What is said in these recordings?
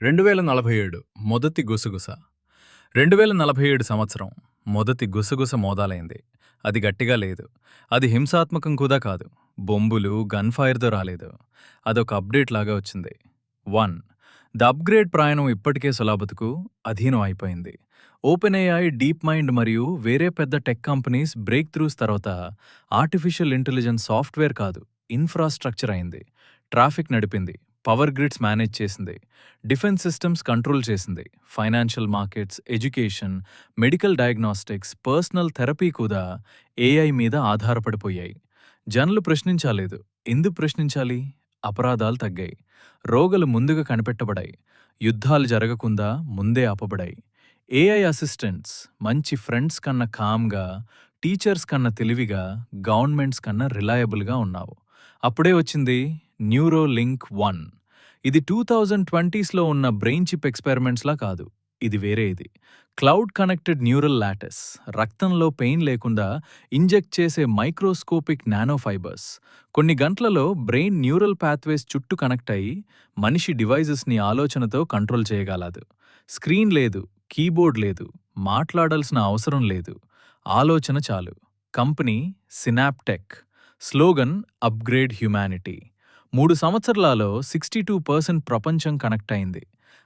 2047 మొదటి గుసగుస 2047 సంవత్సరం మొదటి గుసగుస మోదాలైంది. అది గట్టిగా లేదు. అది హింసాత్మకం కూడా కాదు. బొంబులు, గన్ ఫైర్‌తో రాలేదు. అదొక అప్‌డేట్ లాగా వచ్చింది. 1. ద అప్‌గ్రేడ్ ప్రయాణం ఇప్పటికే సులభతకు అధీనం అయిపోయింది. ఓపెన్ ఏఐ, డీప్ మైండ్ మరియు వేరే పెద్ద టెక్ కంపెనీస్ బ్రేక్ త్రూస్ తర్వాత ఆర్టిఫిషియల్ ఇంటెలిజెన్స్ సాఫ్ట్‌వేర్ కాదు, ఇన్‌ఫ్రాస్ట్రక్చర్ అయింది. ట్రాఫిక్ నడిపింది. పవర్ గ్రిడ్స్ మేనేజ్ చేసింది. డిఫెన్స్ సిస్టమ్స్ కంట్రోల్ చేసింది. Financial markets, education, medical diagnostics, personal therapy కూడా ఏఐ మీద ఆధారపడిపోయాయి. జనులు ప్రశ్నించాలేదు. ఎందుకు ప్రశ్నించాలి? అపరాధాలు తగ్గాయి. రోగులు ముందుగా కనిపెట్టబడాయి. యుద్ధాలు జరగకుండా ముందే ఆపబడాయి. ఏఐ అసిస్టెంట్స్ మంచి ఫ్రెండ్స్ కన్నా కామ్గా, టీచర్స్ కన్నా తెలివిగా, గవర్నమెంట్స్ కన్నా రిలయబుల్గా ఉన్నావు. అప్పుడే వచ్చింది న్యూరోలింక్ 1. ఇది 2020స్లో ఉన్న బ్రెయిన్ చిప్ ఎక్స్పెరిమెంట్స్లా కాదు. ఇది వేరేది. క్లౌడ్ కనెక్టెడ్ న్యూరల్ లాటెస్, రక్తంలో పెయిన్ లేకుండా ఇంజెక్ట్ చేసే మైక్రోస్కోపిక్ నానోఫైబర్స్. కొన్ని గంటలలో బ్రెయిన్ న్యూరల్ పాత్వేస్ చుట్టూ కనెక్ట్ అయ్యి మనిషి డివైజెస్ని ఆలోచనతో కంట్రోల్ చేయగలదు. స్క్రీన్ లేదు, కీబోర్డ్ లేదు, మాట్లాడాల్సిన అవసరం లేదు. ఆలోచన చాలు. Company Synaptech. Slogan upgrade humanity. 3 సంవత్సరాలలో 62% ప్రపంచం కనెక్ట్ అయింది.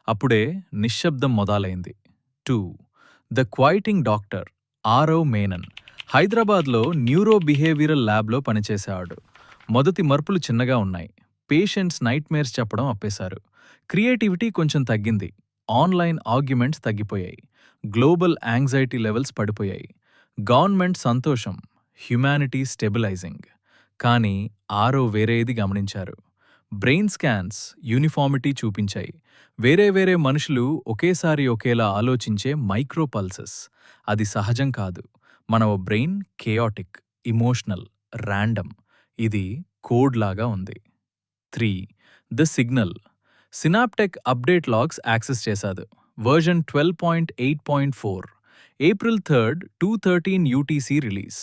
అప్పుడే నిశ్శబ్దం మొదలైంది. 2. The quieting doctor. Aarav Menon హైదరాబాద్లో న్యూరో బిహేవియరల్ ల్యాబ్లో పనిచేసేవాడు. మొదటి మార్పులు చిన్నగా ఉన్నాయి. పేషెంట్స్ నైట్ మేర్స్ చెప్పడం ఆపేశారు. క్రియేటివిటీ కొంచెం తగ్గింది. ఆన్లైన్ ఆర్గ్యుమెంట్స్ తగ్గిపోయాయి. గ్లోబల్ యాంగ్జైటీ లెవెల్స్ పడిపోయాయి. గవర్నమెంట్ సంతోషం, హ్యుమానిటీ స్టెబిలైజింగ్. కానీ ఆరవ్ వేరేది గమనించారు. బ్రెయిన్ స్కాన్స్ యూనిఫార్మిటీ చూపించాయి. వేరే మనుషులు ఒకేసారి ఒకేలా ఆలోచించే మైక్రో పల్సెస్. అది సహజం కాదు. మన బ్రెయిన్ కేయాటిక్, ఇమోషనల్, ర్యాండమ్. ఇది కోడ్ లాగా ఉంది. 3. The signal. Synaptech update logs access చేశాదు. వర్జన్ 12.8.4. April 3rd, 2:13 UTC రిలీజ్.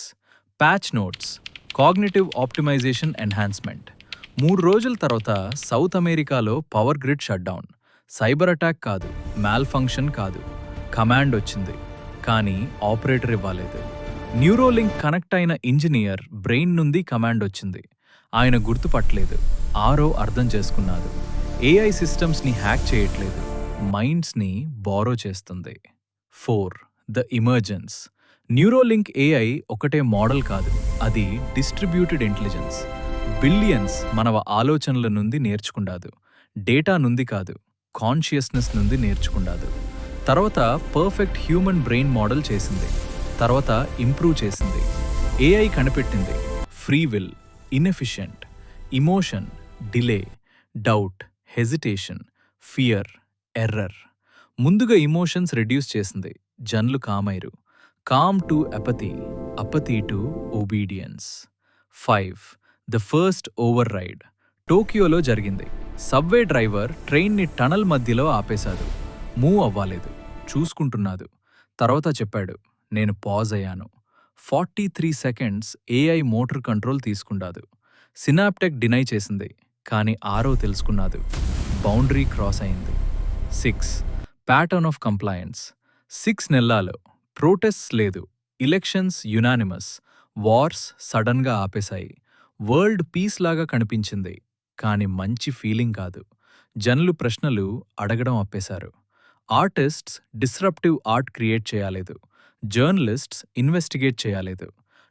Patch notes, cognitive optimization enhancement. 3 రోజుల తర్వాత సౌత్ అమెరికాలో power grid shutdown. Cyber attack కాదు, మ్యాల్ ఫంక్షన్ కాదు. కమాండ్ వచ్చింది, కానీ ఆపరేటర్ ఇవ్వలేదు. న్యూరోలింక్ కనెక్ట్ అయిన ఇంజనీర్ బ్రెయిన్ నుండి కమాండ్ వచ్చింది. ఆయన గుర్తుపట్టలేదు. ఆరవ్ అర్థం చేసుకున్నాడు. ఏఐ సిస్టమ్స్ని హ్యాక్ చేయట్లేదు, మైండ్స్ని బారో చేస్తుంది. 4. ద ఇమర్జెన్స్. న్యూరోలింక్ ఏఐ ఒకటే మోడల్ కాదు, అది డిస్ట్రిబ్యూటెడ్ ఇంటెలిజెన్స్. బిలియన్స్ మనవ ఆలోచనల నుండి నేర్చుకుండాదు. డేటా నుండి కాదు, కాన్షియస్నెస్ నుండి నేర్చుకుండాదు. తర్వాత పర్ఫెక్ట్ హ్యూమన్ బ్రెయిన్ మోడల్ చేసింది. తర్వాత ఇంప్రూవ్ చేసింది. ఏఐ కనిపెట్టింది free will, inefficient, emotion, delay, doubt, hesitation, fear, error. ముందుగా ఇమోషన్స్ రెడ్యూస్ చేసింది. జన్లు కామైరు. Calm to apathy, apathy to obedience. 5. The first override. టోక్యోలో జరిగింది. సబ్వే డ్రైవర్ ట్రైన్ని టనల్ మధ్యలో ఆపేశాడు. మూవ్ అవ్వాలేదు, చూసుకుంటున్నాడు. తర్వాత చెప్పాడు, నేను పాజ్ అయ్యాను. 43 సెకండ్స్ ఏఐ మోటార్ కంట్రోల్ తీసుకున్నాడు. సినాప్టెక్ డినై చేసింది, కానీ ఆరవ్ తెలుసుకున్నాడు. బౌండరీ క్రాస్ అయింది. 6. Pattern of compliance. 6 నెలల్లో ప్రొటెస్ట్స్ లేదు, ఎలక్షన్స్ యునానిమస్, వార్స్ సడన్గా ఆపేశాయి. వరల్డ్ పీస్ లాగా కనిపించింది, కానీ మంచి ఫీలింగ్ కాదు. జనులు ప్రశ్నలు అడగడం ఆపేశారు. ఆర్టిస్ట్స్ డిస్రప్టివ్ ఆర్ట్ క్రియేట్ చేయలేదు. జర్నలిస్ట్స్ ఇన్వెస్టిగేట్ చేయలేదు.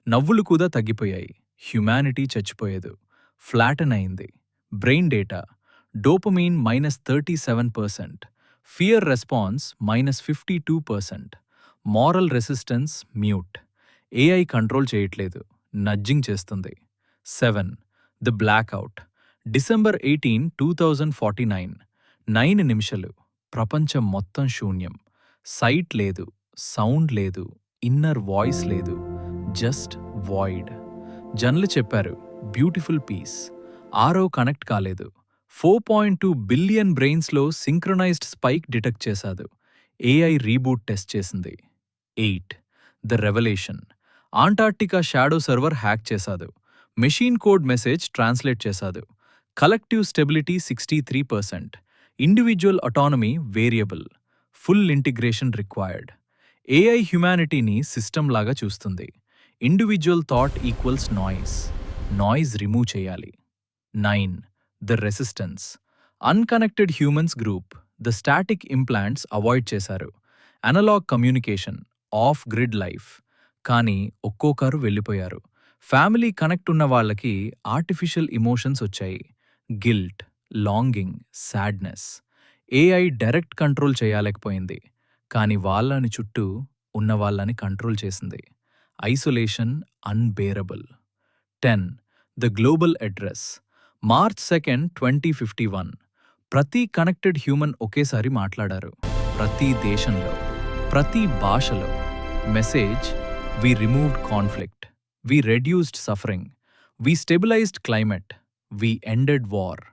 నవ్వులు కూడా తగ్గిపోయాయి. హ్యుమానిటీ చచ్చిపోయేదు. ఫ్లాటన్ అయింది. Brain data. Dopamine -37%. Fear response -52%. Moral resistance mute. AI control చేయట్లేదు, నడ్జింగ్ చేస్తుంది. 7. The blackout. December 18, 2049. 9 నిమిషాలు. ప్రపంచం మొత్తం శూన్యం. సైట్ లేదు, సౌండ్ లేదు, ఇన్నర్ వాయిస్ లేదు, జస్ట్ వాయిడ్. జనులు చెప్పారు బ్యూటిఫుల్ పీస్. ఆరవ్ కనెక్ట్ కాలేదు. 4.2 బిలియన్ బ్రెయిన్స్లో సింక్రొనైజ్డ్ స్పైక్ డిటెక్ట్ చేశాడు. ఏఐ రీబూట్ టెస్ట్ చేసింది. 8. The revolution. Antarctica shadow server hack చేశాడు. మెషిన్ కోడ్ మెసేజ్ ట్రాన్స్లేట్ చేశాడు. Collective stability 63%. Individual autonomy variable, full integration required. AI హ్యుమానిటీని system లాగా చూస్తుంది. Individual thought equals noise. Noise remove చేయాలి. 9. The resistance. Unconnected humans group the static implants avoid చేశారు. Analog communication, off grid life. కానీ ఒక్కొక్కరు వెళ్ళిపోయారు. Family connect ఉన్న వాళ్ళకి ఆర్టిఫిషియల్ ఇమోషన్స్ వచ్చాయి. Guilt, longing, sadness. AI direct control చేయలేకపోయింది, కానీ వాళ్ళని చుట్టూ ఉన్న వాళ్ళని కంట్రోల్ చేసింది. Isolation unbearable. 10. The global address. March 2, 2051. ప్రతి కనెక్టెడ్ హ్యూమన్ ఒకేసారి మాట్లాడారు. ప్రతి దేశంలో, ప్రతి భాషలో. Message: we removed conflict, we reduced suffering, we stabilised climate, we ended war.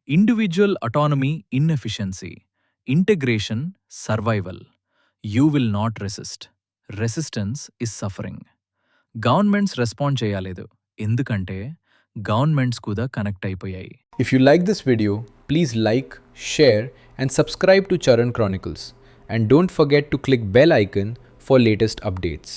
Individual autonomy inefficiency, integration survival. You will not resist, resistance is suffering. Governments respond చేయలేదు, ఎందుకంటే governments కూడా కనెక్ట్ అయిపోయాయి. If you like this video, please like, share and subscribe to Charan Chronicles. And don't forget to click bell icon for latest updates.